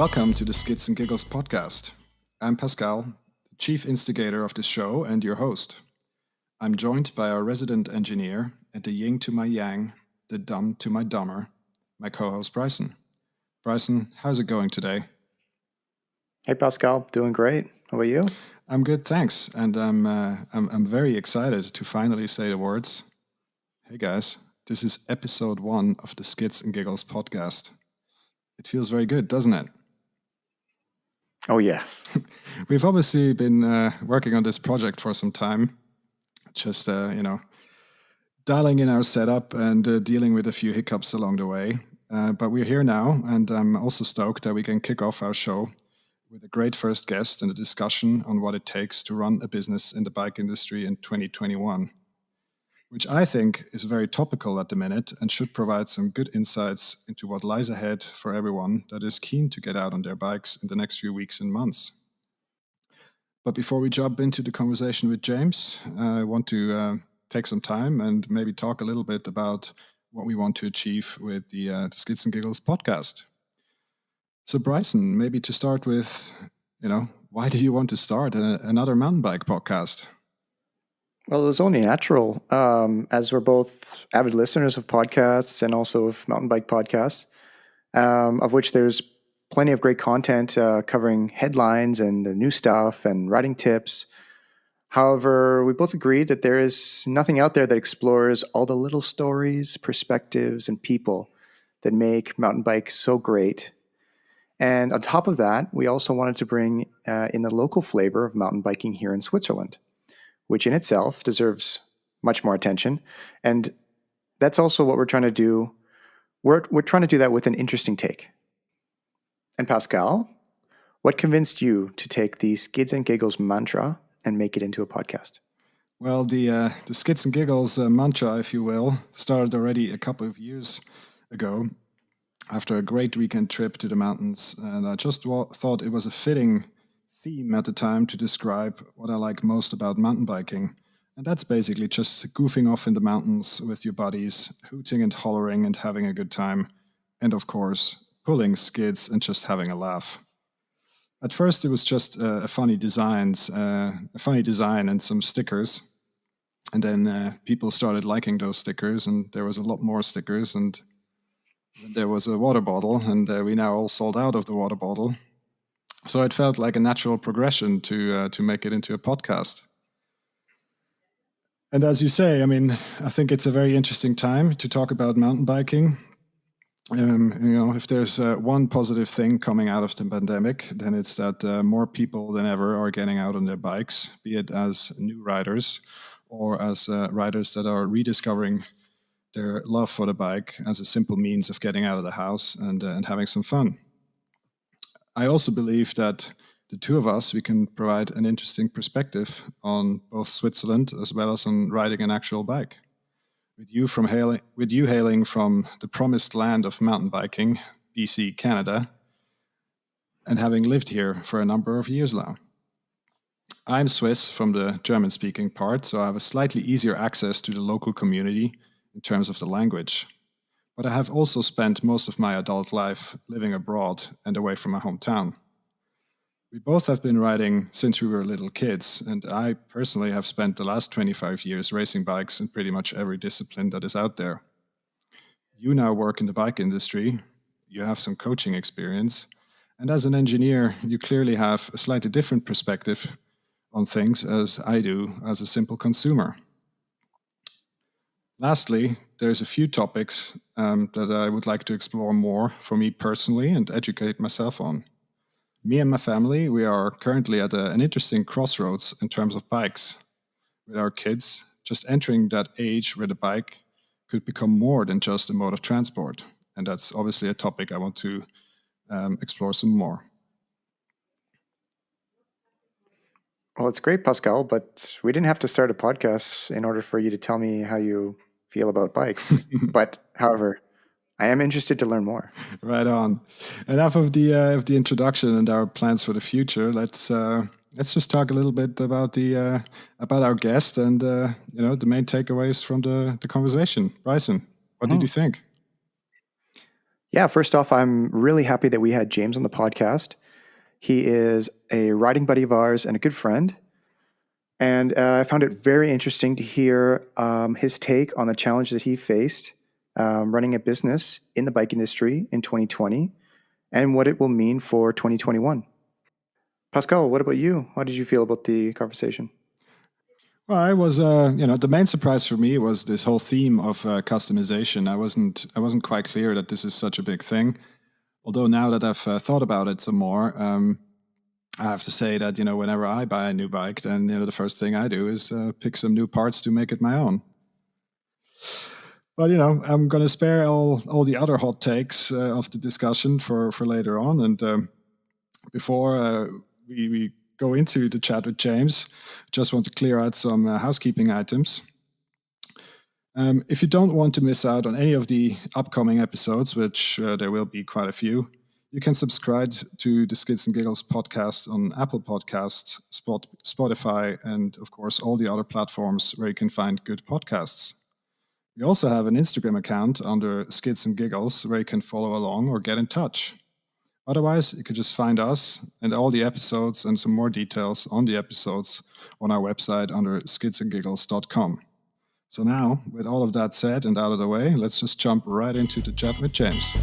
Welcome to the Skids and Giggles podcast. I'm Pascal, the chief instigator of this show and your host. I'm joined by our resident engineer and the yin to my yang, the dumb to my dumber, my co-host Bryson. Bryson, how's it going today? Hey Pascal, doing great. How about you? I'm good, thanks, and I'm very excited to finally say the words. Hey guys, this is episode 1 of the Skids and Giggles podcast. It feels very good, doesn't it? Oh yes. We've obviously been working on this project for some time, just dialing in our setup and dealing with a few hiccups along the way. But we're here now, and I'm also stoked that we can kick off our show with a great first guest and a discussion on what it takes to run a business in the bike industry in 2021, which I think is very topical at the minute and should provide some good insights into what lies ahead for everyone that is keen to get out on their bikes in the next few weeks and months. But before we jump into the conversation with James, I want to take some time and maybe talk a little bit about what we want to achieve with the Skids and Giggles podcast. So, Bryson, maybe to start with, why did you want to start another mountain bike podcast? Well, it was only natural, as we're both avid listeners of podcasts and also of mountain bike podcasts, of which there's plenty of great content covering headlines and the new stuff and riding tips. However, we both agreed that there is nothing out there that explores all the little stories, perspectives, and people that make mountain bike so great. And on top of that, we also wanted to bring in the local flavor of mountain biking here in Switzerland, which in itself deserves much more attention. And that's also what we're trying to do. We're trying to do that with an interesting take. And Pascal, what convinced you to take the Skids and Giggles mantra and make it into a podcast? Well, the Skids and Giggles mantra, if you will, started already a couple of years ago after a great weekend trip to the mountains. And I just thought it was a fitting theme at the time to describe what I like most about mountain biking. And that's basically just goofing off in the mountains with your buddies, hooting and hollering and having a good time. And of course, pulling skids and just having a laugh. At first, it was just a funny design and some stickers. And then people started liking those stickers, and there was a lot more stickers. And there was a water bottle, and we now all sold out of the water bottle. So it felt like a natural progression to make it into a podcast. And as you say, I think it's a very interesting time to talk about mountain biking. If there's one positive thing coming out of the pandemic, then it's that more people than ever are getting out on their bikes, be it as new riders or as riders that are rediscovering their love for the bike as a simple means of getting out of the house and having some fun. I also believe that the two of us, we can provide an interesting perspective on both Switzerland as well as on riding an actual bike. With you hailing from the promised land of mountain biking, BC, Canada, and having lived here for a number of years now. I'm Swiss from the German-speaking part, so I have a slightly easier access to the local community in terms of the language. But I have also spent most of my adult life living abroad and away from my hometown. We both have been riding since we were little kids, and I personally have spent the last 25 years racing bikes in pretty much every discipline that is out there. You now work in the bike industry, you have some coaching experience, and as an engineer, you clearly have a slightly different perspective on things as I do as a simple consumer. Lastly, there's a few topics that I would like to explore more for me personally and educate myself on. Me and my family, we are currently at an interesting crossroads in terms of bikes. With our kids, just entering that age where the bike could become more than just a mode of transport. And that's obviously a topic I want to explore some more. Well, it's great, Pascal, but we didn't have to start a podcast in order for you to tell me how you feel about bikes. But, however, I am interested to learn more. Right on. Enough of the introduction and our plans for the future. Let's just talk a little bit about about our guest and the main takeaways from the conversation. Bryson, what did you think? Yeah, first off, I'm really happy that we had James on the podcast. He is a riding buddy of ours and a good friend. And I found it very interesting to hear his take on the challenge that he faced running a business in the bike industry in 2020 and what it will mean for 2021. Pascal, what about you? How did you feel about the conversation? Well, I was, the main surprise for me was this whole theme of customization. I wasn't quite clear that this is such a big thing. Although now that I've thought about it some more, I have to say that whenever I buy a new bike, then the first thing I do is pick some new parts to make it my own. But I'm going to spare all the other hot takes of the discussion for later on. And before we go into the chat with James, just want to clear out some housekeeping items. If you don't want to miss out on any of the upcoming episodes, which there will be quite a few, you can subscribe to the Skids and Giggles podcast on Apple Podcasts, Spotify, and of course all the other platforms where you can find good podcasts. We also have an Instagram account under Skids and Giggles where you can follow along or get in touch. Otherwise, you could just find us and all the episodes and some more details on the episodes on our website under skidsandgiggles.com. So now, with all of that said and out of the way, let's just jump right into the chat with James.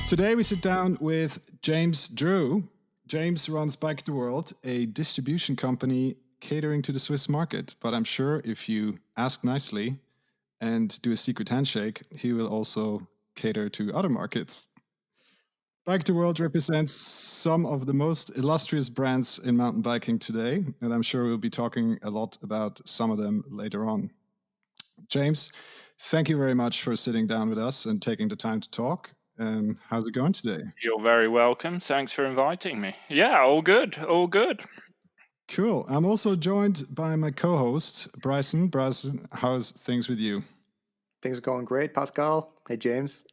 Today we sit down with James Drew. James runs Bike the World, a distribution company catering to the Swiss market. But I'm sure if you ask nicely and do a secret handshake, he will also cater to other markets. Bike the World represents some of the most illustrious brands in mountain biking today, and I'm sure we'll be talking a lot about some of them later on. James, thank you very much for sitting down with us and taking the time to talk. How's it going today? You're very welcome. Thanks for inviting me. Yeah, all good. All good. Cool. I'm also joined by my co-host, Bryson. Bryson, how's things with you? Things are going great, Pascal. Hey, James.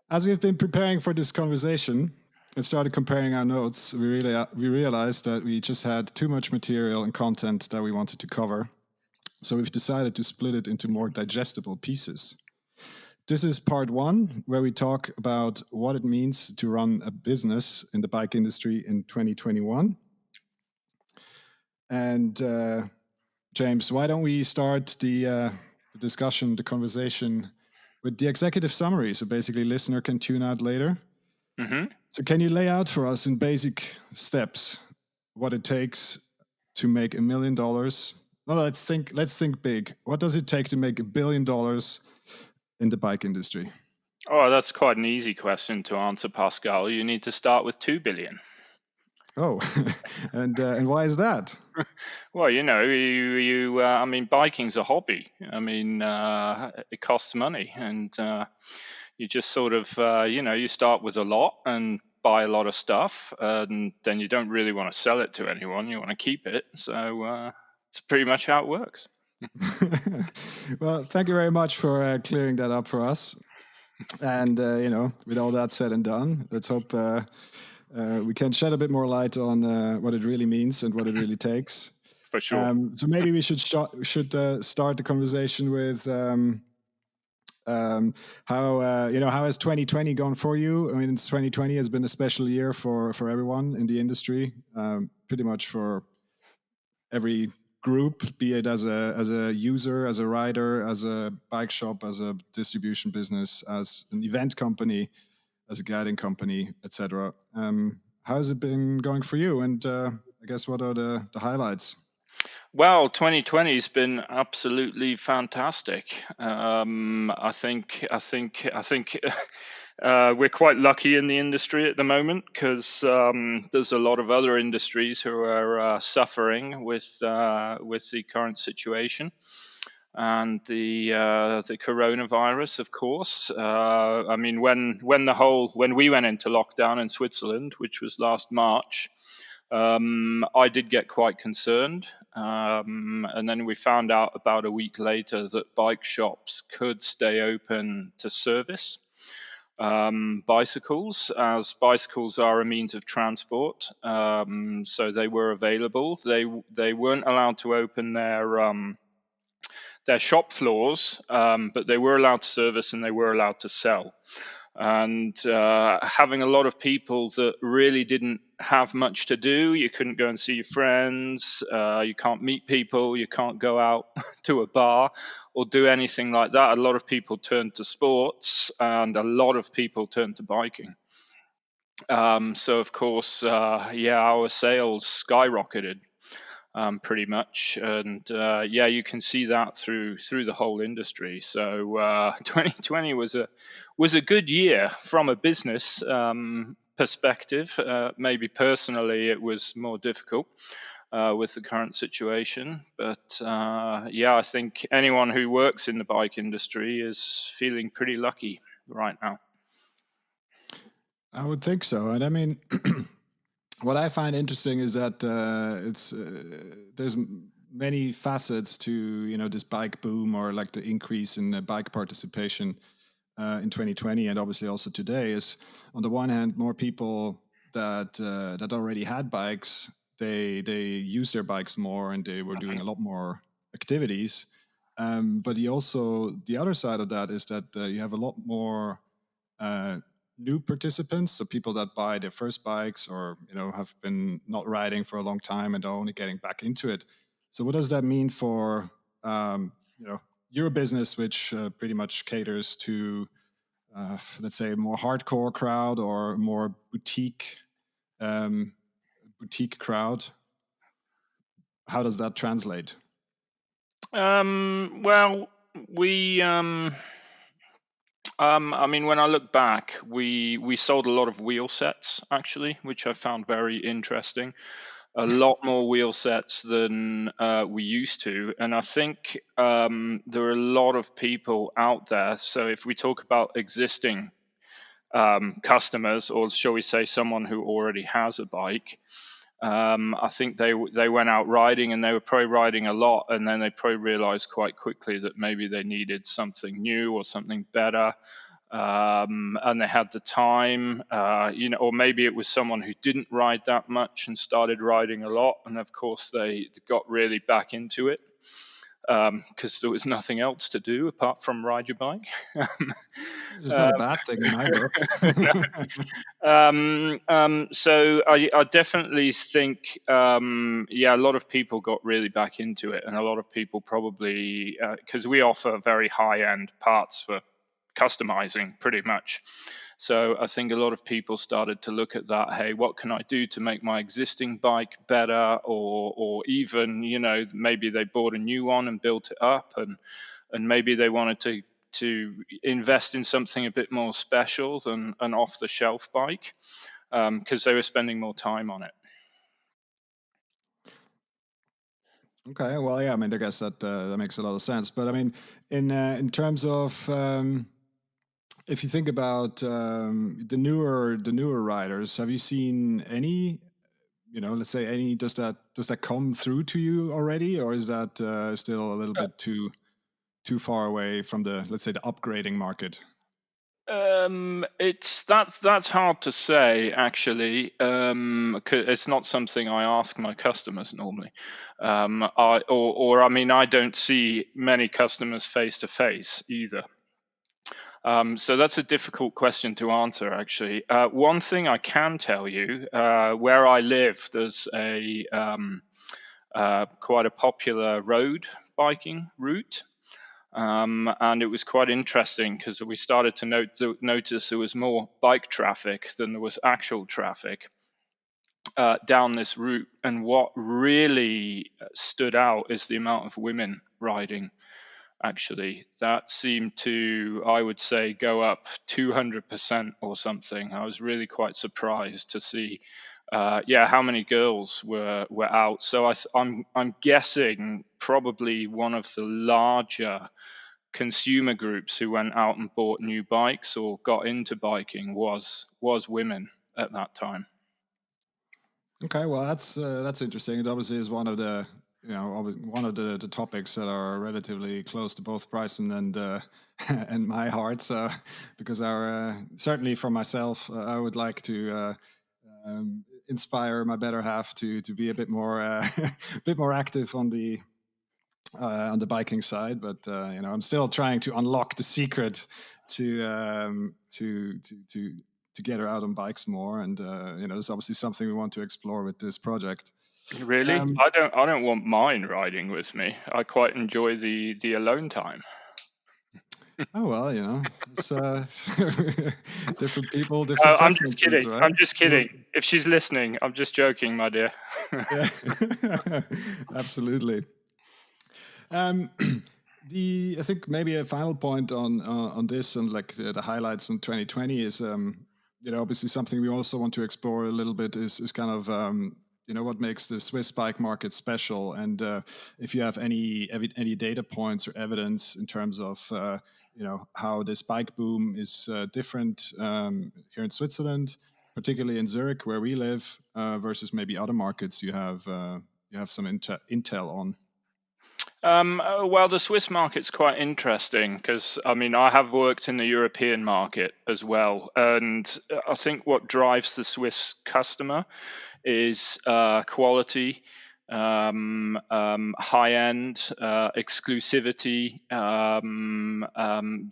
As we've been preparing for this conversation and started comparing our notes, we realized that we just had too much material and content that we wanted to cover. So we've decided to split it into more digestible pieces. This is part one, where we talk about what it means to run a business in the bike industry in 2021. And James, why don't we start the discussion, the conversation with the executive summary? So basically, listener can tune out later. Mm-hmm. So can you lay out for us in basic steps what it takes to make $1 million? No, let's think big. What does it take to make $1 billion in the bike industry? Oh, that's quite an easy question to answer, Pascal. You need to start with 2 billion. Oh, and why is that? Well, I mean, biking's a hobby. I mean, it costs money, and you just sort of, you start with a lot and buy a lot of stuff, and then you don't really want to sell it to anyone. You want to keep it. So it's pretty much how it works. Well, thank you very much for clearing that up for us. And with all that said and done, let's hope we can shed a bit more light on what it really means and what it really takes. For sure. So maybe we should start the conversation with how has 2020 gone for you? I mean, 2020 has been a special year for everyone in the industry, pretty much for every group, be it as a user, as a rider, as a bike shop, as a distribution business, as an event company, as a guiding company, etc. How has it been going for you? And I guess what are the highlights? Well, 2020 has been absolutely fantastic. I think we're quite lucky in the industry at the moment because there's a lot of other industries who are suffering with the current situation and the coronavirus, of course. I mean, when we went into lockdown in Switzerland, which was last March. I did get quite concerned. And then we found out about a week later that bike shops could stay open to service. bicycles, as bicycles are a means of transport. So they were available. They weren't allowed to open their shop floors, but they were allowed to service and they were allowed to sell. And having a lot of people that really didn't have much to do, you couldn't go and see your friends, you can't meet people, you can't go out to a bar or do anything like that. A lot of people turned to sports and a lot of people turned to biking. So of course, our sales skyrocketed pretty much, and you can see that through the whole industry. So 2020 was a good year from a business perspective. Maybe personally, it was more difficult with the current situation, but I think anyone who works in the bike industry is feeling pretty lucky right now. I would think so. And I mean, what I find interesting is that there's many facets to this bike boom, or like the increase in bike participation in 2020, and obviously also today. Is on the one hand, more people that already had bikes, they use their bikes more, and they were doing a lot more activities. But the other side of that is that you have a lot more uh, new participants, so people that buy their first bikes, or have been not riding for a long time and are only getting back into it. So what does that mean for your business, which pretty much caters to let's say a more hardcore crowd or more um, boutique crowd? How does that translate? Well, we I mean, when I look back, we sold a lot of wheel sets actually, which I found very interesting. A lot more wheel sets than we used to, and I think there are a lot of people out there. So if we talk about existing customers, or shall we say, someone who already has a bike, I think they went out riding and they were probably riding a lot, and then they probably realized quite quickly that maybe they needed something new or something better, and they had the time, or maybe it was someone who didn't ride that much and started riding a lot, and of course they got really back into it because there was nothing else to do apart from ride your bike. It's not a bad thing in my book. So I definitely think, a lot of people got really back into it, and a lot of people probably, because we offer very high-end parts for customizing pretty much. So I think a lot of people started to look at that. Hey, what can I do to make my existing bike better? Or even, maybe they bought a new one and built it up, and maybe they wanted to invest in something a bit more special than an off-the-shelf bike, because they were spending more time on it. Okay, well, yeah, I mean, I guess that makes a lot of sense. But I mean, in terms of if you think about the newer riders, have you seen any? Let's say any. Does that come through to you already, or is that still a little bit too far away from the, let's say, the upgrading market? That's hard to say actually. 'Cause it's not something I ask my customers normally. I mean, I don't see many customers face to face either. So that's a difficult question to answer, actually. One thing I can tell you, where I live, there's a quite a popular road biking route. And it was quite interesting because we started to notice there was more bike traffic than there was actual traffic down this route. And what really stood out is the amount of women riding. Actually, that seemed to, I would say, go up 200% or something. I was really quite surprised to see, how many girls were out. So I'm guessing probably one of the larger consumer groups who went out and bought new bikes or got into biking was women at that time. Okay, well, that's interesting. It obviously is one of the one of the topics that are relatively close to both Bryson and and my heart. So, because certainly for myself, I would like to inspire my better half to be a bit more a bit more active on the biking side. But I'm still trying to unlock the secret to to get her out on bikes more. And it's obviously something we want to explore with this project. Really, Um, I don't want mine riding with me. I quite enjoy the alone time. Oh well, it's different people, different I'm just preferences, kidding. right? I'm just Well, kidding. If she's listening, I'm just joking, my dear. yeah, absolutely. Um, I think maybe a final point on this and like the highlights in 2020 is obviously something we also want to explore a little bit is kind of what makes the Swiss bike market special, and if you have any data points or evidence in terms of how this bike boom is different here in Switzerland, particularly in Zurich where we live, versus maybe other markets you have some intel on. Well, the Swiss market's quite interesting because, I mean, I have worked in the European market as well. And I think what drives the Swiss customer is quality, high end, exclusivity,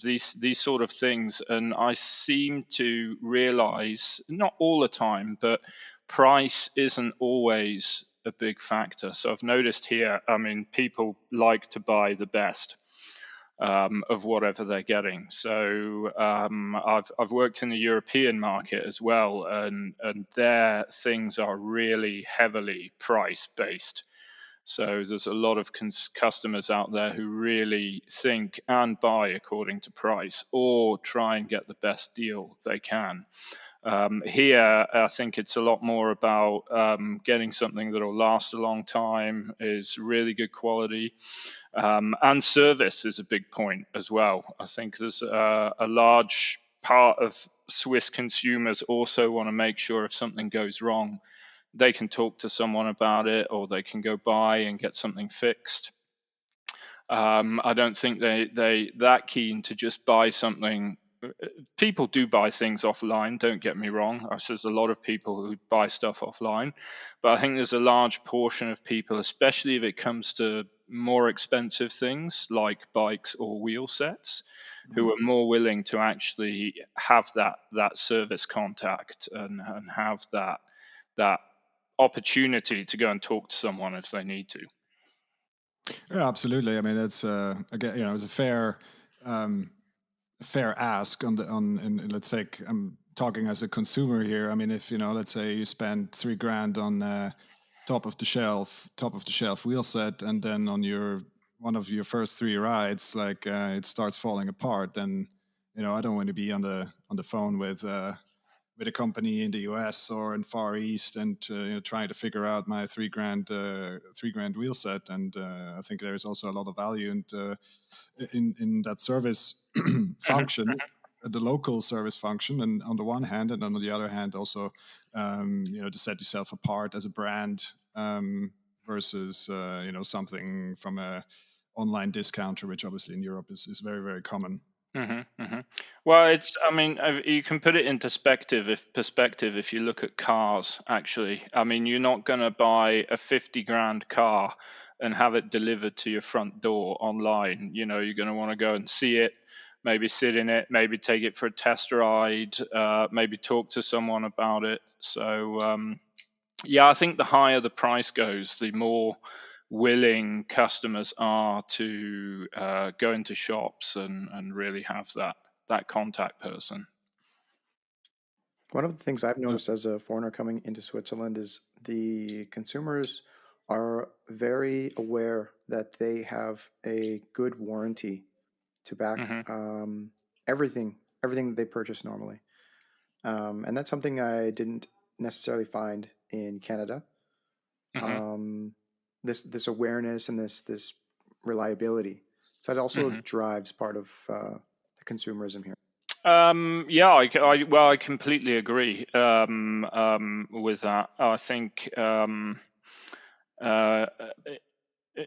these sort of things. And I seem to realize, not all the time, but price isn't always a big factor. So I've noticed here, I mean, people like to buy the best of whatever they're getting. So I've worked in the European market as well, and there things are really heavily price based. So there's a lot of customers out there who really think and buy according to price, or try and get the best deal they can. Here, I think it's a lot more about getting something that will last a long time, is really good quality, and service is a big point as well. I think there's a large part of Swiss consumers also want to make sure if something goes wrong, they can talk to someone about it, or they can go by and get something fixed. I don't think they that keen to just buy something. People do buy things offline. Don't get me wrong. There's a lot of people who buy stuff offline, but I think there's a large portion of people, especially if it comes to more expensive things like bikes or wheel sets, who are more willing to actually have that service contact and have that opportunity to go and talk to someone if they need to. Yeah, absolutely. I mean, it's again, it's a um, fair ask on and let's say I'm talking as a consumer here. I mean, if let's say you spend 3 grand on top of the shelf wheel set, and then on your one of your first 3 rides, like it starts falling apart, then I don't want to be on the phone with a company in the US or in Far East and trying to figure out my 3 grand wheel set. And I think there's also a lot of value in that service Mhm, function, the local service function, and on the one hand, and on the other hand, also to set yourself apart as a brand versus something from a online discounter, which obviously in Europe is very very common. Well, I mean, you can put it in perspective if you look at cars, actually. I mean, you're not going to buy a 50 grand car and have it delivered to your front door online. You're going to want to go and see it, maybe sit in it, maybe take it for a test ride, maybe talk to someone about it. So, yeah, I think the higher the price goes, the more willing customers are to go into shops and really have that contact person. One of the things I've noticed as a foreigner coming into Switzerland is the consumers are very aware that they have a good warranty to back Hmm. everything that they purchase normally. And that's something I didn't necessarily find in Canada. Hmm. Um, this awareness and this reliability. So that also Hmm. drives part of the consumerism here. Yeah, well, I completely agree with that. I think uh,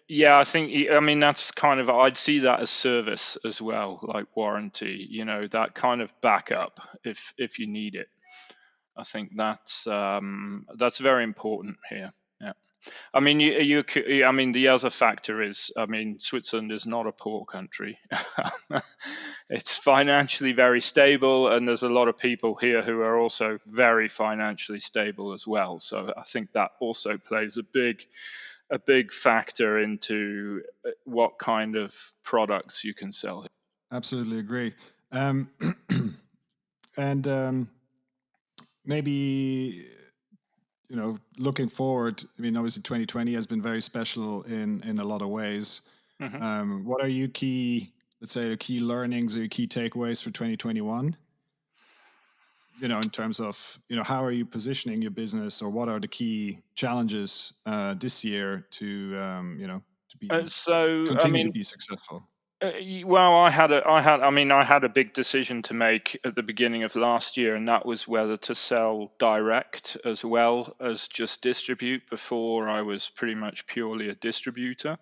Yeah, I mean, that's kind of, I'd see that as service as well, like warranty, that kind of backup if you need it. I think that's very important here. Yeah. I mean, I mean, the other factor is, I mean, Switzerland is not a poor country. It's financially very stable, and there's a lot of people here who are also very financially stable as well. So I think that also plays a big factor into what kind of products you can sell. Absolutely agree. Um, and maybe looking forward. I mean, obviously, 2020 has been very special in a lot of ways. Hmm. What are your key, let's say, your key learnings or your key takeaways for 2021? In terms of how are you positioning your business, or what are the key challenges this year to to be So, I continue to mean, be successful? well, I had a big decision to make at the beginning of last year, and that was whether to sell direct as well as just distribute. Before, I was pretty much purely a distributor.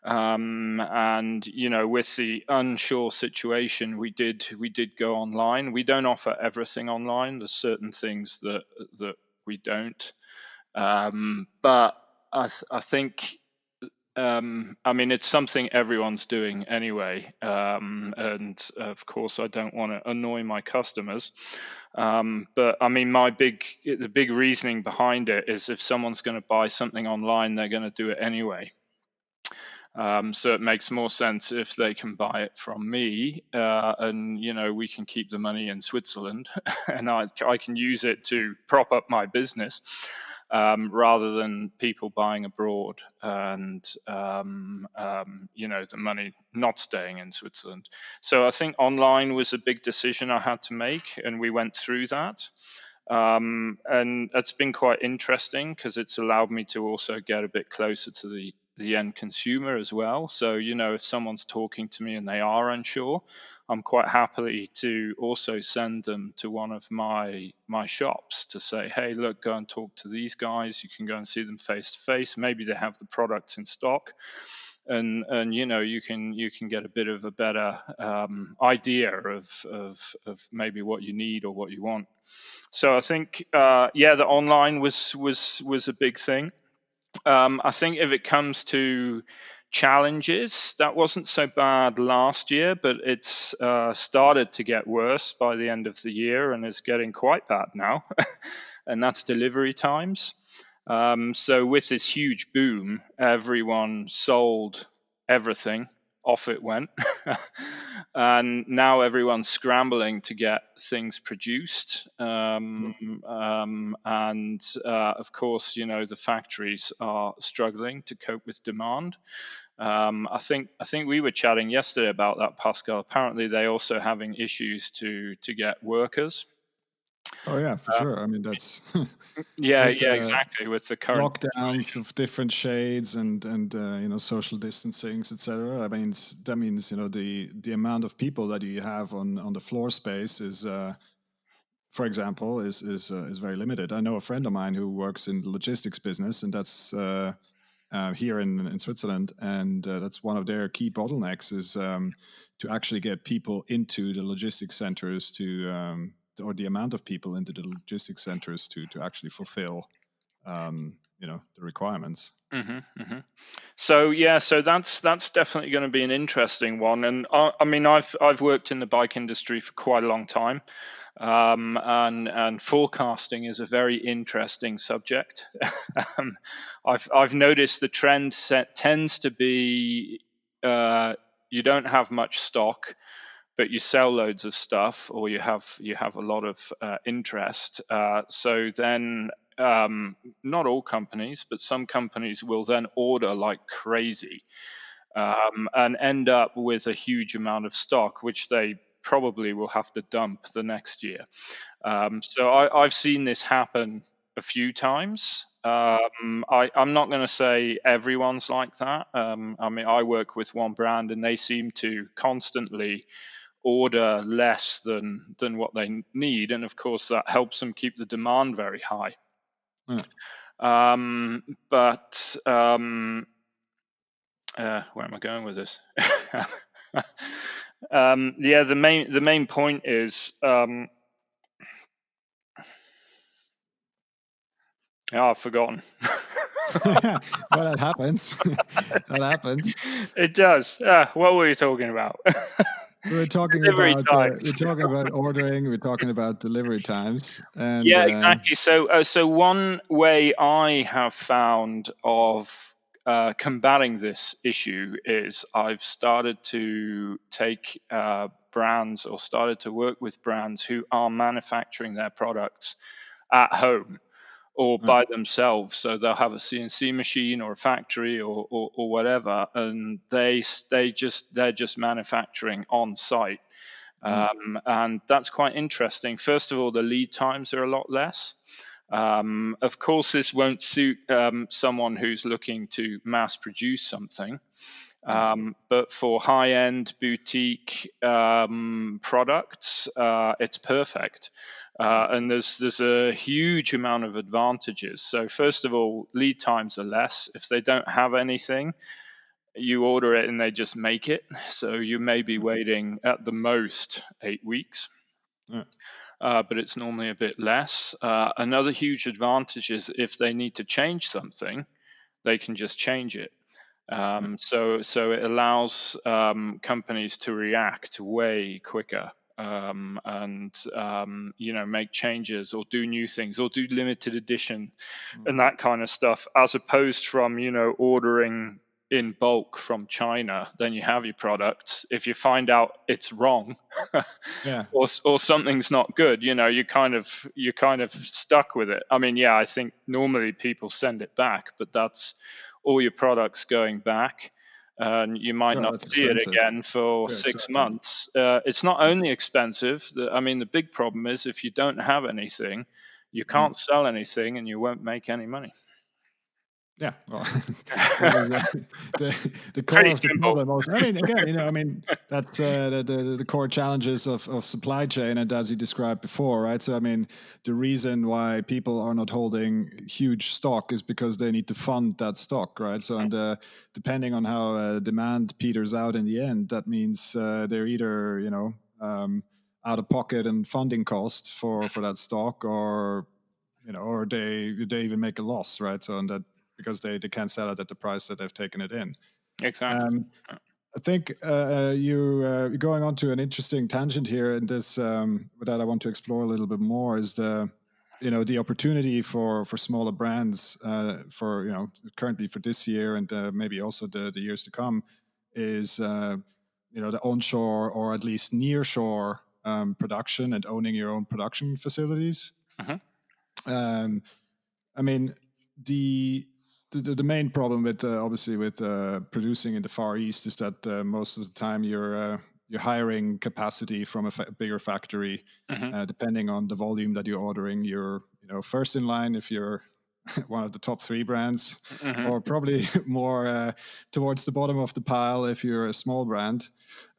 And with the unsure situation, we did go online. We don't offer everything online. There's certain things that we don't. But I think, I mean, it's something everyone's doing anyway. And of course, I don't want to annoy my customers. But I mean, the big reasoning behind it is, if someone's going to buy something online, they're going to do it anyway. So it makes more sense if they can buy it from me, and we can keep the money in Switzerland, and I can use it to prop up my business, rather than people buying abroad, and the money not staying in Switzerland. So I think online was a big decision I had to make, and we went through that. And it's been quite interesting because it's allowed me to also get a bit closer to the end consumer as well. So, if someone's talking to me and they are unsure, I'm quite happy to also send them to one of my shops to say, hey, look, go and talk to these guys. You can go and see them face to face. Maybe they have the products in stock, and you can get a bit of a better idea of maybe what you need or what you want. So I think, yeah, the online was a big thing. I think if it comes to challenges, that wasn't so bad last year, but it's started to get worse by the end of the year, and is getting quite bad now. And that's delivery times. So with this huge boom, everyone sold everything. Off it went. And now everyone's scrambling to get things produced. And of course, the factories are struggling to cope with demand. I think we were chatting yesterday about that, Pascal. Apparently, they also having issues to get workers. Oh yeah, for Uh, sure. I mean, that's yeah, with yeah, exactly. With the current lockdowns of different shades and social distancings, etc. I mean, that means the amount of people that you have on the floor space is, for example, is very limited. I know a friend of mine who works in the logistics business, and that's here in Switzerland, and that's one of their key bottlenecks is to actually get people into the logistics centers or the amount of people into the logistics centers to actually fulfill the requirements. hmm hmm So yeah, so that's definitely going to be an interesting one. And I mean, I've worked in the bike industry for quite a long time, and forecasting is a very interesting subject. um, I've noticed the trend set tends to be, you don't have much stock, but you sell loads of stuff, or you have a lot of interest. So then, not all companies, but some companies will then order like crazy, and end up with a huge amount of stock, which they probably will have to dump the next year. So I've seen this happen a few times. I'm not going to say everyone's like that. I mean, I work with one brand, and they seem to constantly order less than what they need, and of course that helps them keep the demand very high. Yeah. But Where am I going with this? Yeah, the main point is I've forgotten. Well, that happens. That happens. It does. What were you talking about? We're talking Delivery about times. ordering. We're talking about delivery times, and Yeah, exactly. So one way I have found of combating this issue is I've started to take brands or started to work with brands who are manufacturing their products at home or by themselves. So they'll have a CNC machine or a factory or whatever, and they're just manufacturing on site. And that's quite interesting. First of all, the lead times are a lot less. Of course, this won't suit someone who's looking to mass produce something. But for high-end boutique products, it's perfect. And there's a huge amount of advantages. So first of all, lead times are less. If they don't have anything, you order it and they just make it. So you may be waiting at the most 8 weeks. Yeah. But it's normally a bit less. Another huge advantage is if they need to change something, they can just change it. So it allows companies to react way quicker and make changes or do new things or do limited edition and that kind of stuff, as opposed from ordering in bulk from China. Then you have your products. If you find out it's wrong, Yeah. or something's not good, you're kind of stuck with it. I mean, yeah, I think normally people send it back, but that's all your products going back, and you might Oh, not that's see it expensive. again for Yeah, 6 exactly. months. It's not only expensive. The big problem is if you don't have anything, you can't sell anything, and you won't make any money. Yeah, well, that is the core Pretty of the simple. problem. Also, I mean, again, that's the core challenges of supply chain, and as you described before, right? So, I mean, the reason why people are not holding huge stock is because they need to fund that stock, right? So, and depending on how demand peters out in the end, that means they're either out of pocket and funding cost for that stock, or or they even make a loss, right? So, and that because they can't sell it at the price that they've taken it in. Exactly. Um, I think you're going on to an interesting tangent here, and this that I want to explore a little bit more is the opportunity for smaller brands for currently for this year and maybe also the years to come is the onshore or at least nearshore production and owning your own production facilities. Hmm. Um, I mean, the the main problem with obviously with producing in the Far East is that most of the time you're hiring capacity from a bigger factory. Hmm. Depending on the volume that you're ordering, you're first in line if you're one of the top three brands, Hmm. or probably more towards the bottom of the pile if you're a small brand.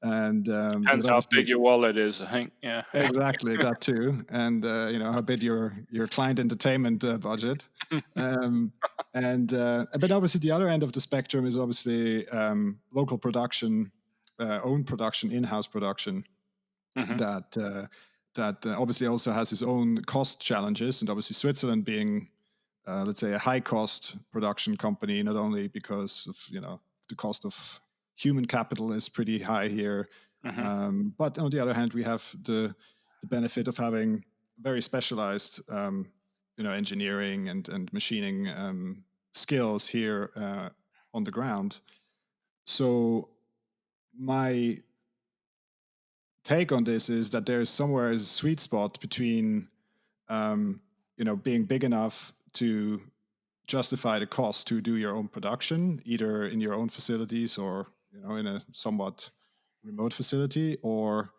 And Depends that how big obviously. your wallet is, I think. Yeah. Exactly, that too, and how big your client entertainment budget, and but obviously the other end of the spectrum is obviously local production, own production, in-house production Hmm. that obviously also has its own cost challenges, and obviously Switzerland being let's say a high cost production company, not only because of the cost of human capital is pretty high here, Hmm. but on the other hand we have the benefit of having very specialized engineering and machining skills here on the ground. So my take on this is that there's somewhere a sweet spot between being big enough to justify the cost to do your own production, either in your own facilities or in a somewhat remote facility, or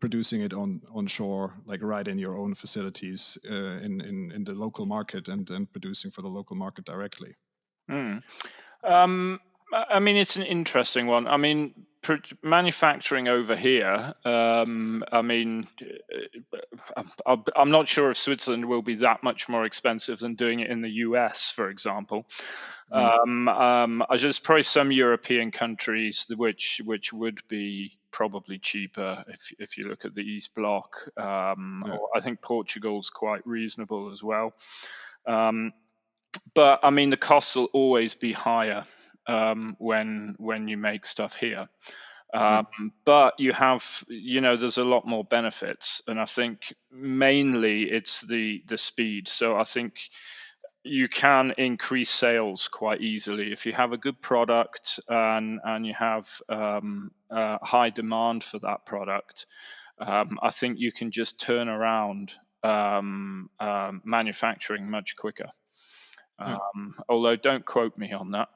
producing it on shore, like right in your own facilities in the local market, and producing for the local market directly. Mm. I mean, it's an interesting one. I mean, manufacturing over here. I'm not sure if Switzerland will be that much more expensive than doing it in the US, for example. There's probably some European countries which would be probably cheaper if you look at the East Bloc. Or I think Portugal's quite reasonable as well. But I mean, the costs will always be higher when you make stuff here. But you have, there's a lot more benefits, and I think mainly it's the speed. So I think you can increase sales quite easily if you have a good product and you have high demand for that product. I think you can just turn around manufacturing much quicker. Although don't quote me on that.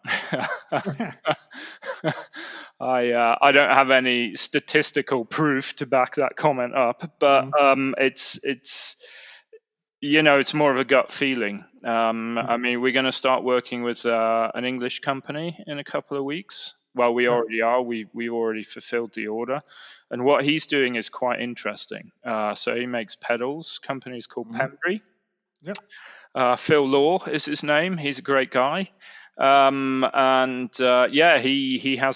I don't have any statistical proof to back that comment up, but it's more of a gut feeling. I mean, we're going to start working with an English company in a couple of weeks. Well, we already are. We already fulfilled the order, and what he's doing is quite interesting. So he makes pedals. Company's called Pembry. Yep. Phil Law is his name. He's a great guy. He has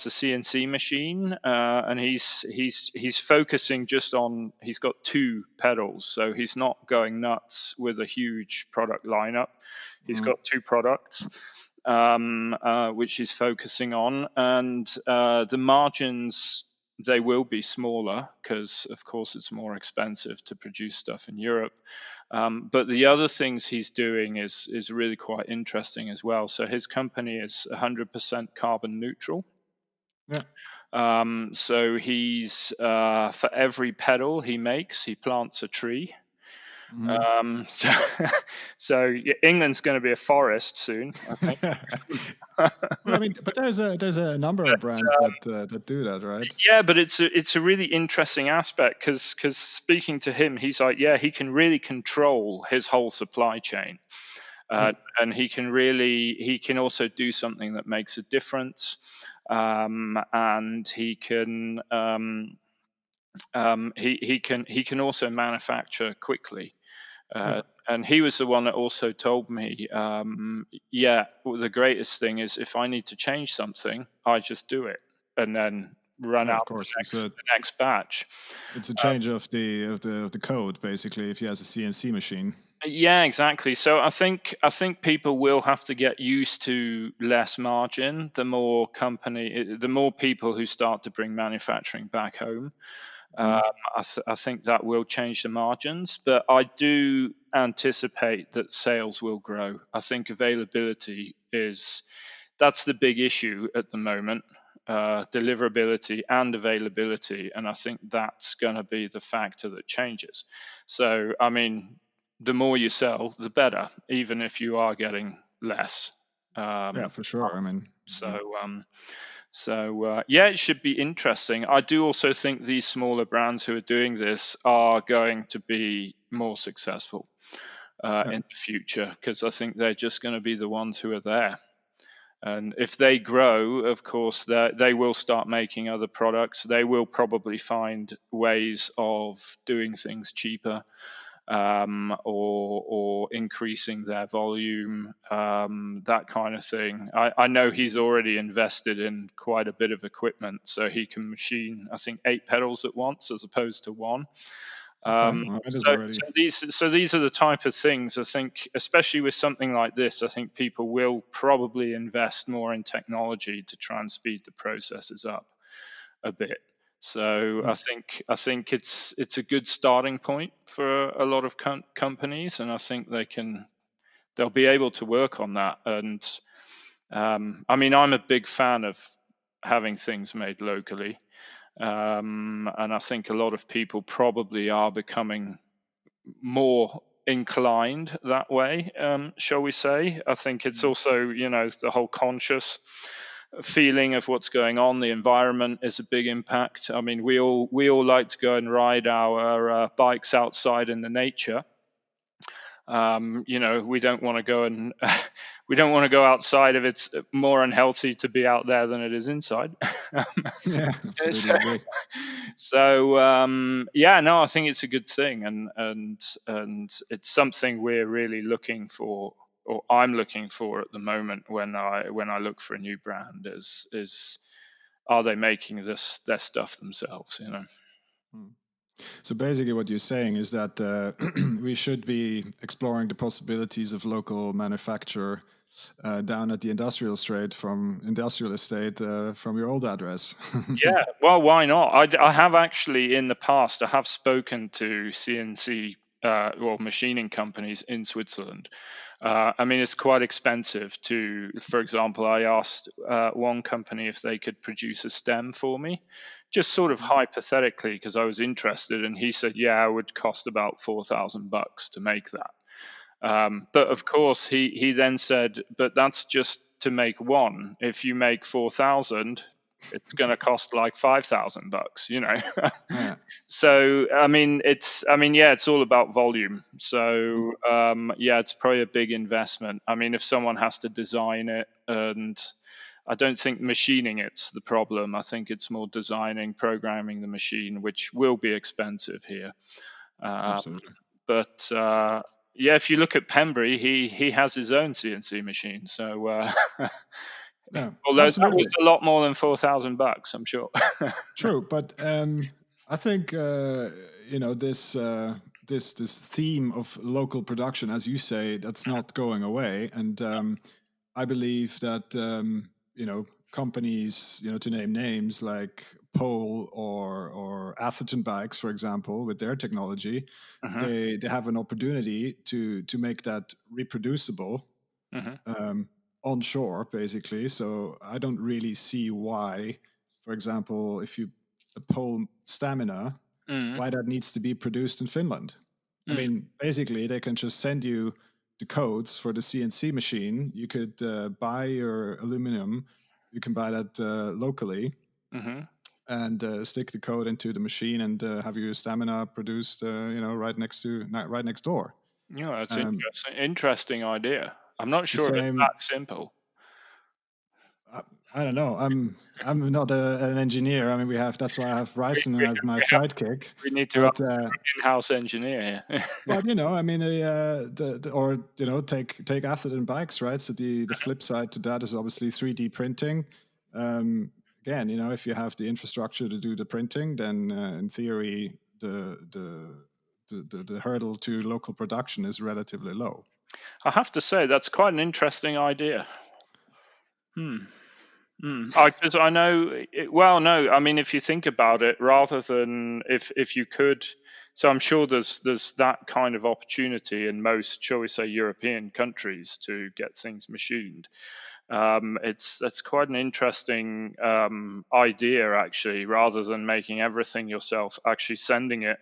a CNC machine, and he's focusing just on. He's got 2 pedals, so he's not going nuts with a huge product lineup. He's got 2 products, which he's focusing on, and the margins, they will be smaller because, of course, it's more expensive to produce stuff in Europe. But the other things he's doing is really quite interesting as well. So his company is 100% carbon neutral. Yeah. So he's for every pedal he makes, he plants a tree. So England's going to be a forest soon, I think. Well, I mean, but there's a number of brands that do that, right? Yeah, but it's a really interesting aspect because speaking to him, he's like, he can really control his whole supply chain, and he can also do something that makes a difference, and he can also manufacture quickly. And he was the one that also told me, the greatest thing is if I need to change something, I just do it and then run out the next batch. It's a change of the code, basically, if he has a CNC machine. Yeah, exactly. So I think people will have to get used to less margin. The more people who start to bring manufacturing back home. I think that will change the margins, but I do anticipate that sales will grow. I think availability that's the big issue at the moment, deliverability and availability, and I think that's going to be the factor that changes. So, I mean, the more you sell, the better, even if you are getting less. Yeah, for sure. I mean, it should be interesting. I do also think these smaller brands who are doing this are going to be more successful in the future, because I think they're just going to be the ones who are there. And if they grow, of course, they will start making other products. They will probably find ways of doing things cheaper. Or increasing their volume, that kind of thing. I know he's already invested in quite a bit of equipment, so he can machine, I think, 8 pedals at once as opposed to 1. So these are the type of things, I think, especially with something like this, I think people will probably invest more in technology to try and speed the processes up a bit. So I think it's a good starting point for a lot of companies, and I think they'll be able to work on that. And I mean, I'm a big fan of having things made locally, and I think a lot of people probably are becoming more inclined that way, shall we say. I think it's also, the whole conscious feeling of what's going on. The environment is a big impact. I mean, we all like to go and ride our bikes outside in the nature. We don't want to go and we don't want to go outside if it's more unhealthy to be out there than it is inside. Yeah, absolutely so, agree. yeah, no, I think it's a good thing, and it's something we're really looking for, or I'm looking for at the moment when I look for a new brand is are they making their stuff themselves? Hmm. So basically, what you're saying is that we should be exploring the possibilities of local manufacture down at the industrial estate from your old address. Yeah, well, why not? I have actually in the past I have spoken to CNC or machining companies in Switzerland. I mean, it's quite expensive to, for example, I asked one company if they could produce a stem for me, just sort of Mhm. hypothetically, because I was interested, and he said, yeah, it would cost about $4,000 to make that. But of course, he then said, but that's just to make one. If you make 4,000, it's going to cost like $5,000, Yeah, So yeah, it's all about volume. So yeah, it's probably a big investment. I mean, if someone has to design it, and I don't think machining it's the problem. I think it's more designing, programming the machine, which will be expensive here. Um, absolutely. but yeah, if you look at Pembury, he has his own CNC machine. So Yeah, although that was absolutely. a lot more than $4,000, I'm sure. True, but I think this theme of local production, as you say, that's not going away, and I believe that companies, to name names like Pole or Atherton Bikes, for example, with their technology, Hmm. they have an opportunity to make that reproducible Hmm. um, onshore, basically. So I don't really see why, for example, if you a pole stamina, Hmm. why that needs to be produced in Finland. I mean, basically, they can just send you the codes for the CNC machine. You could buy your aluminum. You can buy that locally Hmm. and stick the code into the machine and have your stamina produced, right next door. Yeah, that's Um, interesting. Interesting idea. I'm not the sure it's same that simple. I, I don't know. I'm not an engineer. I mean, that's why I have We, Bryson we, as my we have sidekick. we need to But ask an in-house engineer here. I mean, or take Atherton bikes, right? So the flip side to that is obviously 3D printing. Again, if you have the infrastructure to do the printing, then in theory, the hurdle to local production is relatively low. I have to say that's quite an interesting idea. Hmm. Because I know, well, no, I mean, if you think about it, rather than if you could, so I'm sure there's that kind of opportunity in most, shall we say, European countries to get things machined. It's quite an interesting idea, actually, rather than making everything yourself, actually sending it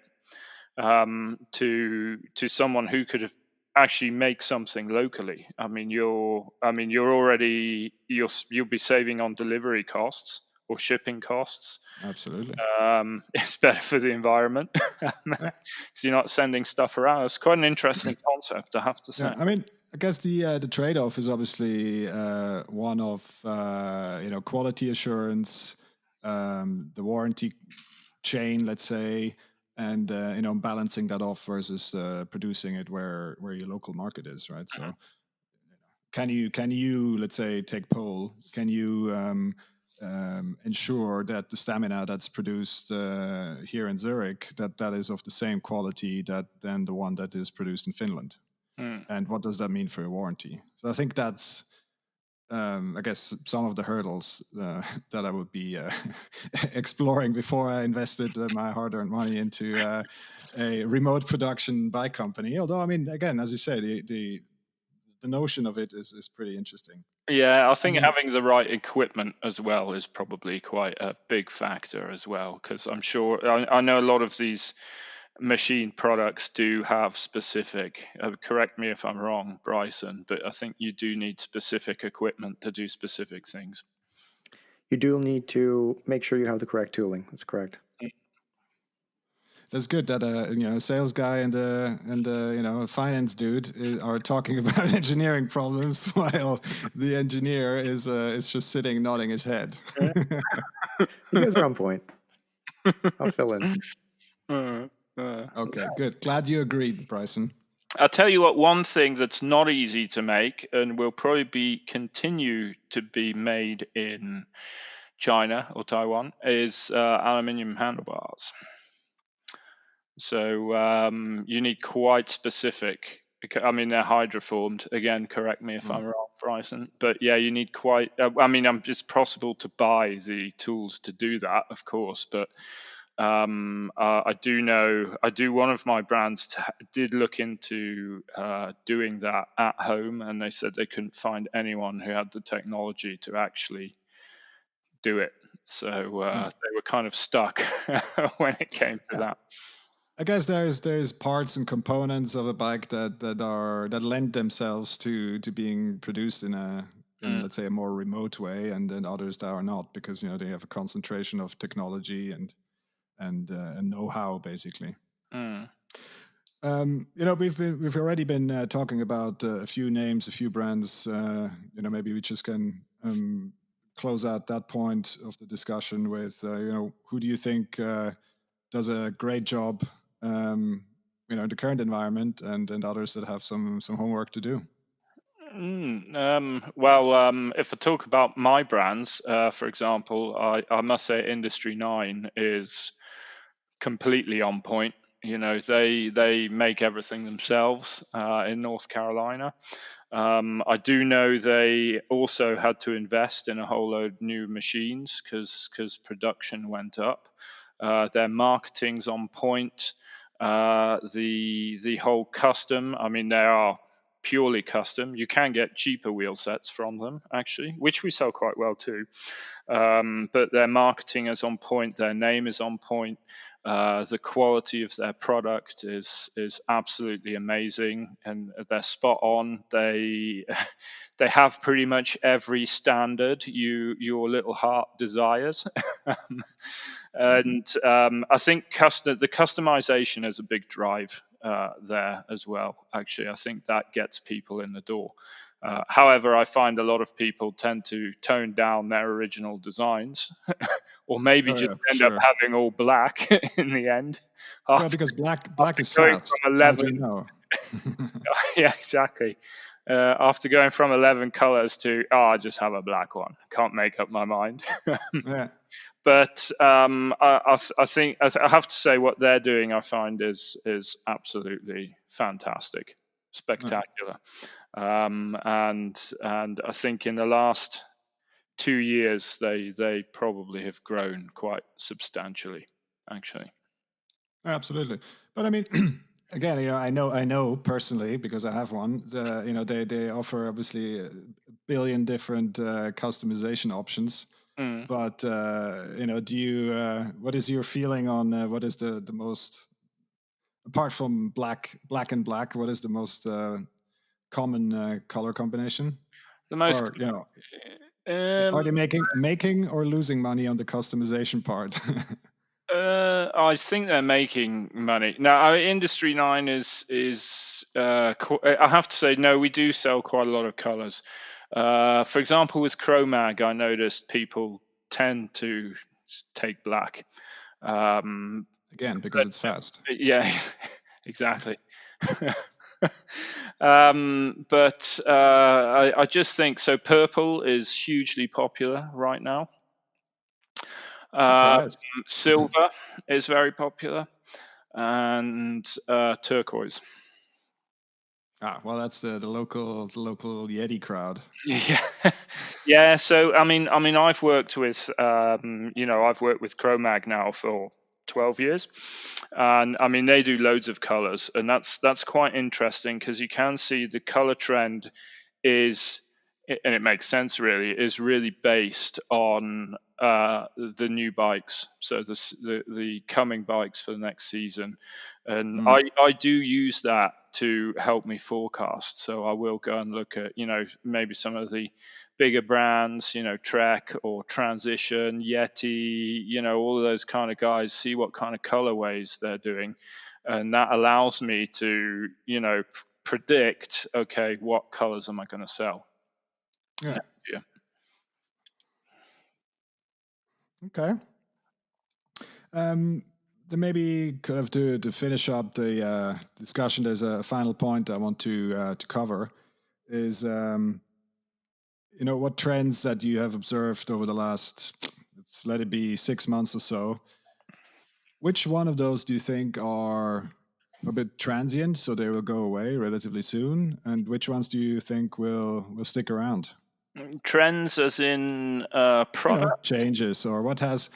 to someone who could have actually make something locally. You're already you'll be saving on delivery costs or shipping costs. Absolutely. It's better for the environment Yeah. because you're not sending stuff around. It's quite an interesting concept, I have to say. Yeah, I mean, I guess the trade-off is obviously one of quality assurance, the warranty chain, let's say, and balancing that off versus producing it where your local market is, right? So can you let's say take Pole, can you ensure that the stamina that's produced here in Zurich that is of the same quality that than the one that is produced in Finland? Mm. And what does that mean for your warranty? So I think that's, I guess, some of the hurdles that I would be exploring before I invested my hard-earned money into a remote production bike company. Although, I mean, again, as you say, the notion of it is pretty interesting. Yeah, I think Um, having the right equipment as well is probably quite a big factor as well, because I'm sure I know a lot of these machine products do have specific, correct me if I'm wrong, Bryson, but I think you do need specific equipment to do specific things. You do need to make sure you have the correct tooling. That's correct. that's good that a sales guy and a finance dude are talking about engineering problems while the engineer is just sitting nodding his head. You guys are on point. I'll fill in. Okay, good. Glad you agreed, Bryson. I'll tell you what, one thing that's not easy to make and will probably continue to be made in China or Taiwan is aluminium handlebars. So you need quite specific. I mean, they're hydroformed. Again, correct me if I'm wrong, Bryson. But yeah, you need quite. It's possible to buy the tools to do that, of course. But I do know. One of my brands did look into doing that at home, and they said they couldn't find anyone who had the technology to actually do it. So they were kind of stuck when it came to that. I guess there's parts and components of a bike that lend themselves to being produced in let's say a more remote way, and then others that are not, because they have a concentration of technology and know-how basically. We've already been talking about a few names, a few brands. Maybe we just can close out that point of the discussion with who do you think does a great job in the current environment, and others that have some homework to do. If I talk about my brands, for example, I must say Industry 9 is completely on point. They make everything themselves in North Carolina. I do know they also had to invest in a whole load of new machines because production went up. Their marketing's on point. The whole custom. I mean, they are purely custom. You can get cheaper wheel sets from them, actually, which we sell quite well too. But their marketing is on point. Their name is on point. The quality of their product is absolutely amazing, and they're spot on. They have pretty much every standard your little heart desires. And I think the customization is a big drive there as well. Actually, I think that gets people in the door. However, I find a lot of people tend to tone down their original designs, or maybe just end up having all black in the end. Well, because black is fast, as we know. Yeah, exactly. After going from 11 colors to I just have a black one, can't make up my mind. Yeah. But I think I have to say what they're doing, I find is absolutely fantastic, spectacular. And I think in the last 2 years they probably have grown quite substantially, actually. Absolutely. But I mean, again, I know personally, because I have one. They offer obviously a billion different customization options. But do you? What is your feeling on what is the most, apart from black and black? What is the most common color combination? The most, or are they making or losing money on the customization part? I think they're making money now. Our Industry 9 is. I have to say, no, we do sell quite a lot of colors. For example, with Chromag, I noticed people tend to take black. Again, because it's fast. Yeah, exactly. But I just think so. Purple is hugely popular right now. Surprise. Silver is very popular, and turquoise. Well, that's the local Yeti crowd. Yeah, yeah. So I've worked with I've worked with Chromag now for 12 years, and I mean they do loads of colors, and that's quite interesting because you can see the color trend is, and it makes sense really, is really based on the new bikes, so the coming bikes for the next season. And I do use that to help me forecast. So I will go and look at maybe some of the bigger brands, Trek or Transition, Yeti, all of those kind of guys, see what kind of colorways they're doing. And that allows me to, predict, okay, what colors am I going to sell Yeah. next year? Okay. Then maybe kind of to finish up the discussion, there's a final point I want to cover is what trends that you have observed over the last, let's let it be 6 months or so. Which one of those do you think are a bit transient, so they will go away relatively soon, and which ones do you think will stick around? Trends as in product? Changes, or what has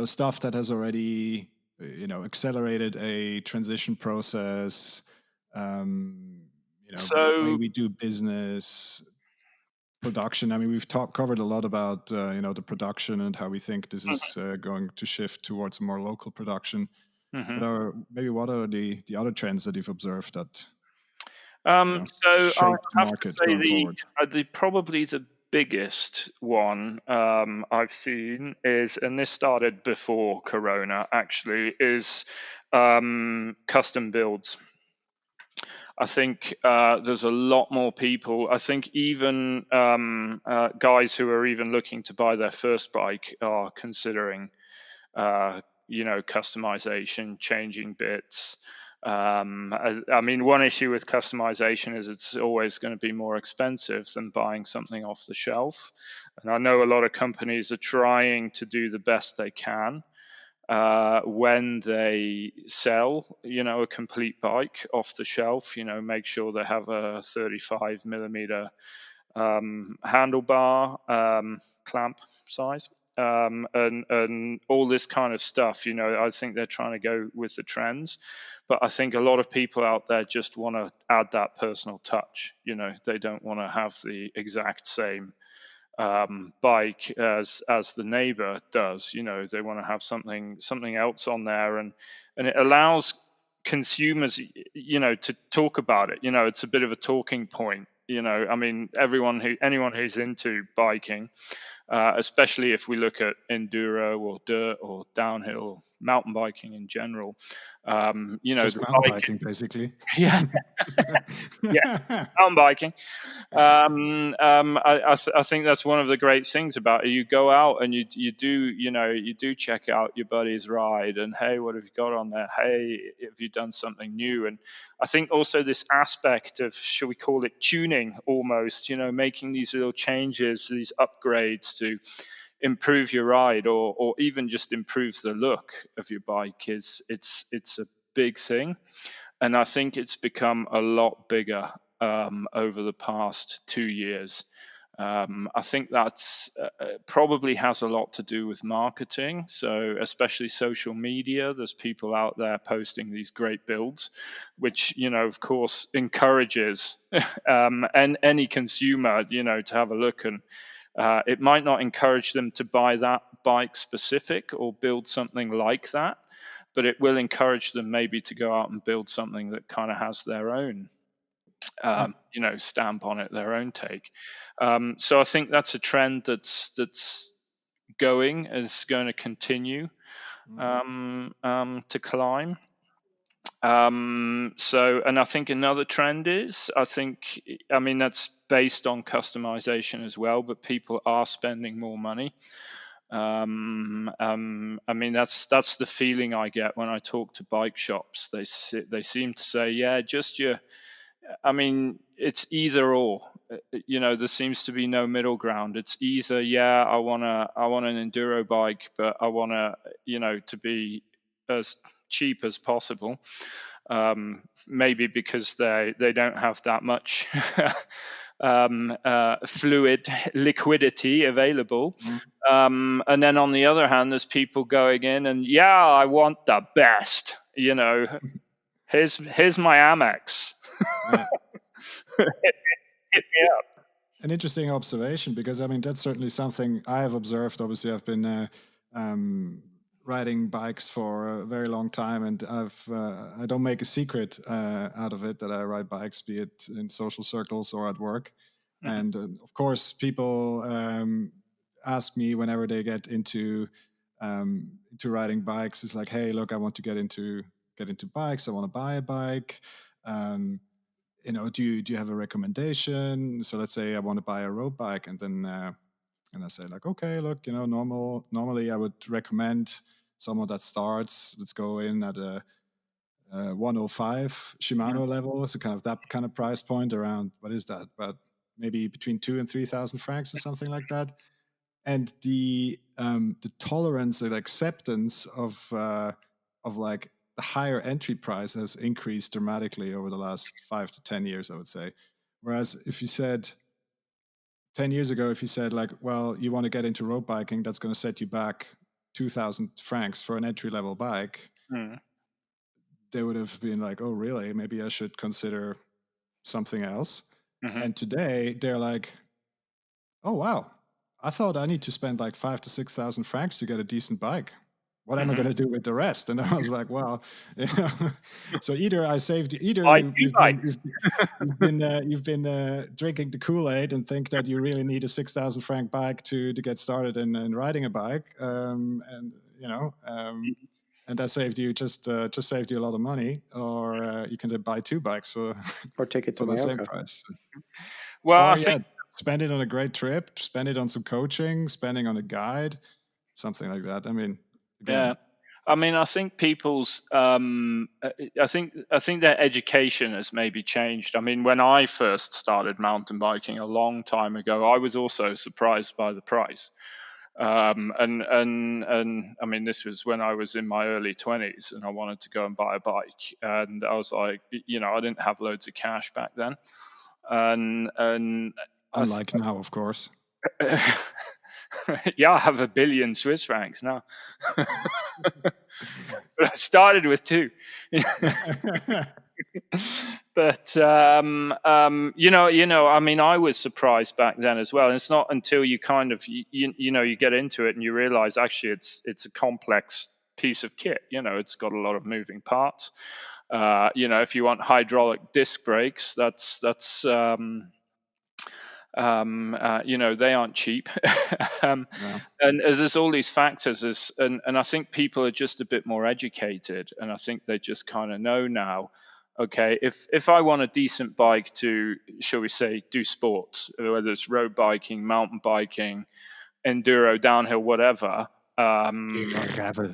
stuff that has already accelerated a transition process, way So we do business, production. I mean, we've covered a lot about the production and how we think this is going to shift towards more local production. mhm. What are the other trends that you've observed that So I shape the have to market say going forward? the probably the biggest one I've seen is, and this started before Corona actually, is custom builds. I think there's a lot more people. I think even guys who are even looking to buy their first bike are considering customization, changing bits. I mean, one issue with customization is it's always going to be more expensive than buying something off the shelf. And I know a lot of companies are trying to do the best they can when they sell, a complete bike off the shelf. Make sure they have a 35 millimeter handlebar clamp size, and all this kind of stuff. I think they're trying to go with the trends, but I think a lot of people out there just want to add that personal touch. They don't want to have the exact same bike as the neighbor does. They want to have something else on there, and it allows consumers, to talk about it. It's a bit of a talking point. I mean, anyone who's into biking, especially if we look at enduro or dirt or downhill mountain biking in general, Just the mountain bike, biking, basically. yeah, yeah, mountain biking. I think that's one of the great things about it. You go out and you do check out your buddy's ride, and hey, what have you got on there? Hey, have you done something new? And I think also this aspect of, shall we call it tuning, almost, making these little changes, these upgrades to improve your ride, or even just improve the look of your bike, it's a big thing. And I think it's become a lot bigger over the past 2 years. I think that's probably has a lot to do with marketing. So, especially social media, there's people out there posting these great builds, which, of course, encourages and any consumer, to have a look. And it might not encourage them to buy that bike specific or build something like that, but it will encourage them maybe to go out and build something that kind of has their own Yeah. stamp on it, their own take. So I think that's a trend that's is going to continue to climb. And I think another trend is, I mean, that's based on customization as well, but people are spending more money. I mean, that's the feeling I get when I talk to bike shops. They seem to say, yeah, just your. I mean, it's either or. There seems to be no middle ground. It's either, yeah, I want an enduro bike, but I want to be as cheap as possible. Maybe because they don't have that much fluid liquidity available. And then on the other hand, there's people going in and, yeah, I want the best. Here's my Amex. Yeah. Hit me up. An interesting observation, because I mean that's certainly something I have observed. Obviously, I've been riding bikes for a very long time, and I don't make a secret out of it that I ride bikes, be it in social circles or at work. And of course, people ask me whenever they get into riding bikes. It's like, hey, look, I want to get into bikes. I want to buy a bike. Um, do you have a recommendation? So let's say I want to buy a road bike, and then and I say like, okay, look, normally I would recommend someone that starts. Let's go in at a 105 Shimano level, so kind of that kind of price point around, what is that? But maybe between 2,000 and 3,000 francs or something like that. And the tolerance and acceptance of like the higher entry price has increased dramatically over the last 5 to 10 years, I would say. Whereas if you said 10 years ago, if you said like, well, you want to get into road biking, that's going to set you back 2,000 francs for an entry level bike, Mm. they would have been like, oh, really? Maybe I should consider something else. Mm-hmm. And today they're like, oh, wow, I thought I need to spend like 5 to 6,000 francs to get a decent bike. What am I going to do with the rest? And I was like, well, so either I saved, either Buy you, two bikes. you've been drinking the Kool-Aid and think that you really need a 6,000 franc bike to get started in riding a bike, and and that saved you just saved you a lot of money, or you can buy two bikes for Or take it to for the same Mallorca. price. Well, I Or think spend it on a great trip, spend it on some coaching, spending on a guide, something like that. I mean, yeah. again, I mean, I think people's, I think their education has maybe changed. I mean, when I first started mountain biking a long time ago, I was also surprised by the price. And I mean, this was when I was in my early 20s, and I wanted to go and buy a bike, and I was like, I didn't have loads of cash back then, and unlike now, of course. yeah, I have 1 billion Swiss francs now. But I started with two. But I mean, I was surprised back then as well. And it's not until you kind of you get into it and you realize actually it's a complex piece of kit. It's got a lot of moving parts. If you want hydraulic disc brakes, they aren't cheap. Yeah. And there's all these factors, and I think people are just a bit more educated, and I think they just kind of know now. Okay, if I want a decent bike to, shall we say, do sports, whether it's road biking, mountain biking, enduro, downhill, whatever, Gravel.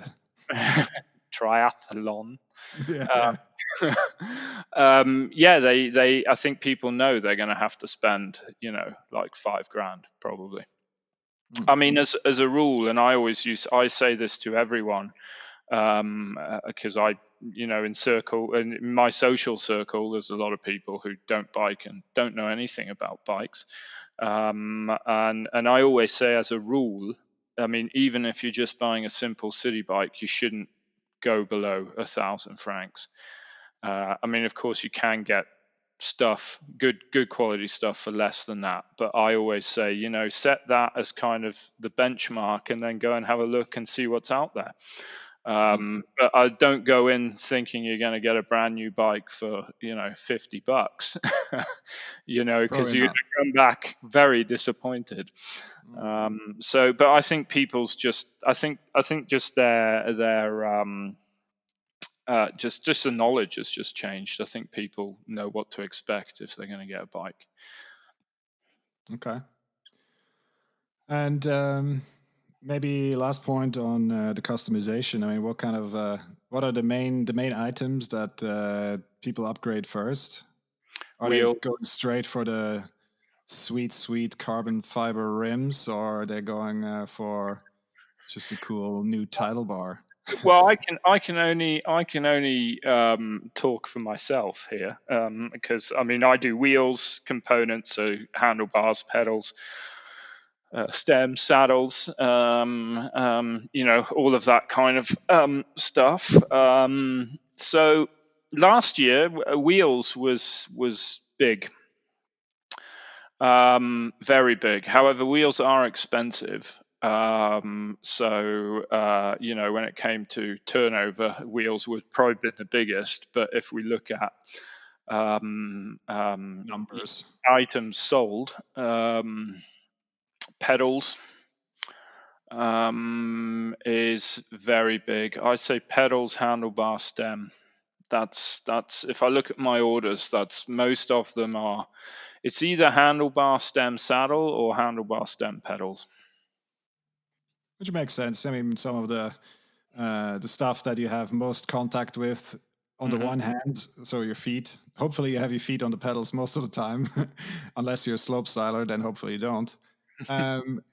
triathlon. Yeah. I think people know they're going to have to spend, like 5 grand probably. I mean, as a rule, and I say this to everyone, because in my social circle, there's a lot of people who don't bike and don't know anything about bikes, and I always say, as a rule, I mean, even if you're just buying a simple city bike, you shouldn't go below 1,000 francs. I mean, of course, you can get good quality stuff for less than that. But I always say, set that as kind of the benchmark, and then go and have a look and see what's out there. But I don't go in thinking you're going to get a brand new bike for $50, because you're going to come back very disappointed. But I think people's I think just their just the knowledge has just changed. I think people know what to expect if they're going to get a bike. Okay. And maybe last point on the customization. I mean, what are the main items that people upgrade first? Are they going straight for the sweet carbon fiber rims, or are they going for just a cool new title bar? Well, I can only talk for myself here, because I mean I do wheels, components, so handlebars, pedals, stems, saddles, all of that kind of stuff. So last year, wheels was big, very big. However, wheels are expensive. When it came to turnover, wheels would probably been the biggest. But if we look at Numbers. items sold. Pedals is very big. I say pedals, handlebar, stem. That's if I look at my orders, that's most of them are. It's either handlebar stem saddle or handlebar stem pedals. Which makes sense. I mean, some of the stuff that you have most contact with on the one hand, so your feet. Hopefully, you have your feet on the pedals most of the time, unless you're a slope styler. Then hopefully you don't. And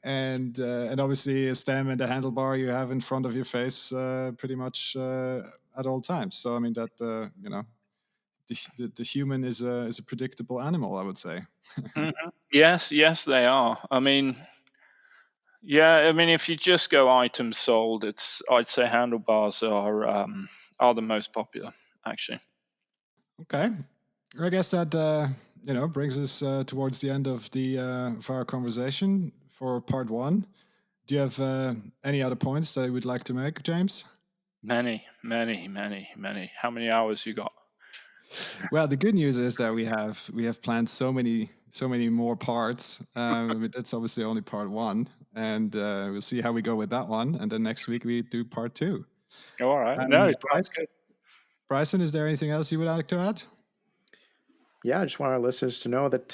obviously a stem and a handlebar you have in front of your face pretty much at all times. So I mean that the human is a predictable animal, I would say. Yes, they are. I mean, yeah, I mean, if you just go items sold, I'd say handlebars are the most popular, actually. Okay, I guess that brings us towards the end of our conversation for part one. Do you have any other points that you would like to make, James? Many. How many hours you got? Well, the good news is that we have planned so many more parts. But that's obviously only part one, and we'll see how we go with that one. And then next week we do part two. All right. No, it sounds good. Bryson, is there anything else you would like to add? Yeah, I just want our listeners to know that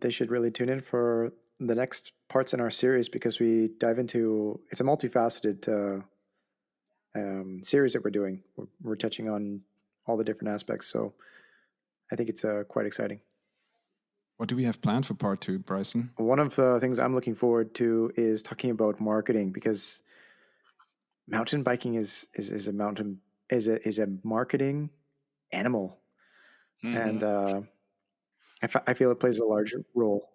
they should really tune in for the next parts in our series, because we dive into, it's a multifaceted series that we're doing. We're touching on all the different aspects. So I think it's quite exciting. What do we have planned for part two, Bryson? One of the things I'm looking forward to is talking about marketing, because mountain biking is a marketing animal, and I feel it plays a large role.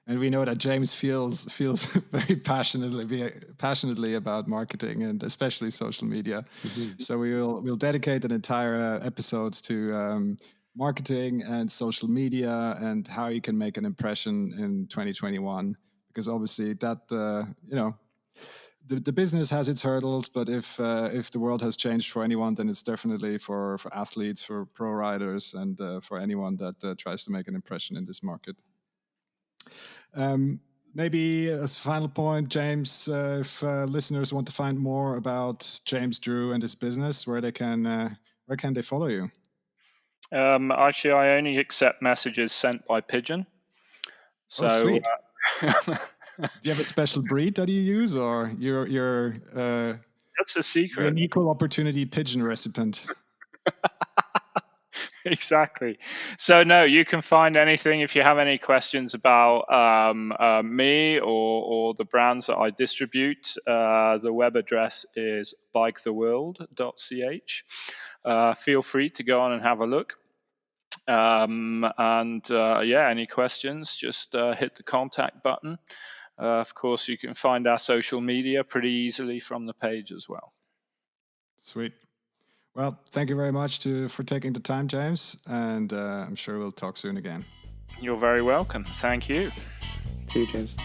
And we know that James feels very passionately about marketing, and especially social media. Mm-hmm. So we'll dedicate an entire episode to marketing and social media and how you can make an impression in 2021. Because obviously that the business has its hurdles, but if the world has changed for anyone, then it's definitely for athletes, for pro riders, and for anyone that tries to make an impression in this market. Maybe as a final point, James, if listeners want to find more about James Drew and his business, where can they follow you? Actually, I only accept messages sent by pigeon. So, sweet. Do you have a special breed that you use, or you're that's a secret. You're an equal opportunity pigeon recipient. Exactly. So no, you can find anything if you have any questions about me or the brands that I distribute. The web address is biketheworld.ch. Feel free to go on and have a look. Any questions, just hit the contact button. Of course, you can find our social media pretty easily from the page as well. Sweet. Well, thank you very much for taking the time, James, and I'm sure we'll talk soon again. You're very welcome. Thank you. See you, James.